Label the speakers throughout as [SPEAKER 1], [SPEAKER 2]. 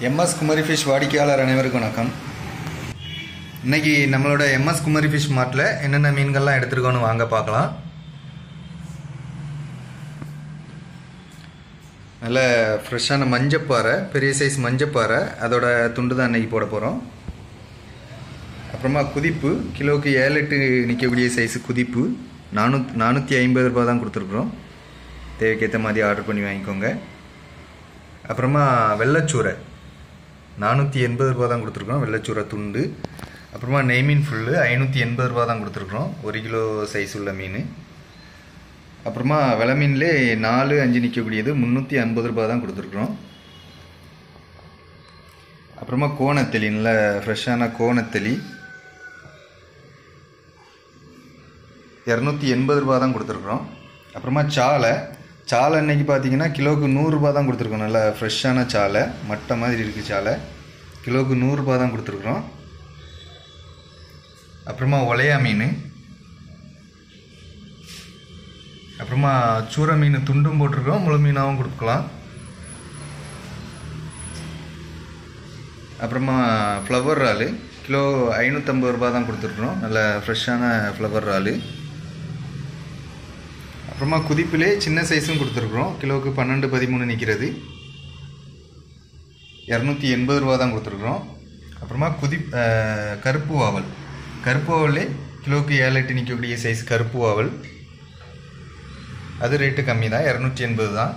[SPEAKER 1] MS Kumari fish வாடிக்கையாளர் அனைவருக்கும் வணக்கம். இன்னைக்கு நம்மளோட எம்எஸ் குமரி ஃபிஷ் மார்ட்டில் என்னென்ன மீன்கள்லாம் எடுத்துருக்கோன்னு வாங்க பார்க்கலாம். நல்ல ஃப்ரெஷ்ஷான மஞ்சப்பாறை, பெரிய சைஸ் மஞ்சப்பாறை, அதோட துண்டு தான் இன்னைக்கு போட போகிறோம். அப்புறமா குதிப்பு, கிலோவுக்கு 7-8 நிற்கக்கூடிய சைஸு குதிப்பு 450 ரூபா தான் கொடுத்துருக்குறோம். தேவைக்கேற்ற மாதிரி ஆர்டர் பண்ணி வாங்கிக்கோங்க. அப்புறமா வெள்ளைச்சூரை 480 ரூபா தான் கொடுத்துருக்குறோம், வெள்ளைச்சூரை துண்டு. அப்புறமா நெய்மீன் ஃபுல்லு 580 ரூபா தான் கொடுத்துருக்குறோம், 1 கிலோ சைஸ் உள்ள மீன். அப்புறமா வெலை மீன்லே 4-5 நிற்கக்கூடியது 350 ரூபா தான் கொடுத்துருக்குறோம். அப்புறமா கோணத்தெளி, நல்ல ஃப்ரெஷ்ஷான கோணத்தெளி 280 ரூபா தான் கொடுத்துருக்குறோம். அப்புறமா சாலை இன்னைக்கு பார்த்தீங்கன்னா கிலோவுக்கு 100 ரூபா தான் கொடுத்துருக்கோம். நல்லா ஃப்ரெஷ்ஷான சாலை, மட்டை மாதிரி இருக்குது சாலை, கிலோவுக்கு 100 ரூபா தான் கொடுத்துருக்குறோம். அப்புறமா ஒலையா மீன், அப்புறமா சூரை மீன் துண்டும் போட்டிருக்கோம், முழு மீனாகவும் கொடுக்கலாம். அப்புறமா ஃப்ளவர் இறால் கிலோ 550 ரூபா தான் கொடுத்துருக்குறோம், நல்ல ஃப்ரெஷ்ஷான ஃப்ளவர் இறால். அப்புறமா குதிப்பிலே சின்ன சைஸும் கொடுத்துருக்குறோம், கிலோவுக்கு 12-13 நிற்கிறது, 280 ரூபா தான் கொடுத்துருக்குறோம். அப்புறமா கருப்பு வாவல்லே கிலோவுக்கு 7-8 நிற்கக்கூடிய சைஸ் கருப்பு வாவல், அது ரேட்டு கம்மி தான், 280 தான்.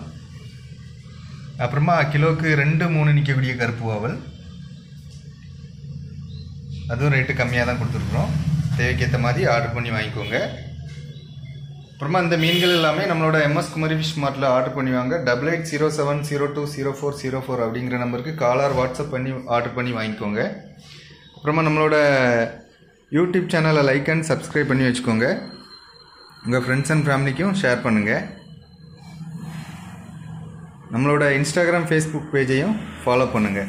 [SPEAKER 1] அப்புறமா கிலோவுக்கு 2-3 நிற்கக்கூடிய கருப்பு வாவல், அதுவும் ரேட்டு கம்மியாக தான் கொடுத்துருக்குறோம். தேவைக்கேற்ற மாதிரி ஆர்டர் பண்ணி வாங்கிக்கோங்க. அப்புறமா இந்த மீன்கள் எல்லாமே நம்மளோட எம்எஸ் குமரி ஃபிஷ் மார்ட்டில் ஆர்டர் பண்ணி வாங்க. 8807020404 அப்படிங்கிற நம்பருக்கு காலர் வாட்ஸ்அப் பண்ணி ஆர்டர் பண்ணி வாங்கிக்கோங்க. அப்புறமா நம்மளோட யூடியூப் சேனலை லைக் அண்ட் சப்ஸ்கிரைப் பண்ணி வச்சுக்கோங்க. உங்கள் ஃப்ரெண்ட்ஸ் அண்ட் ஃபேமிலிக்கும் ஷேர் பண்ணுங்கள். நம்மளோட இன்ஸ்டாகிராம், ஃபேஸ்புக் பேஜையும் ஃபாலோ பண்ணுங்கள்.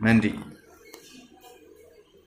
[SPEAKER 1] நன்றி.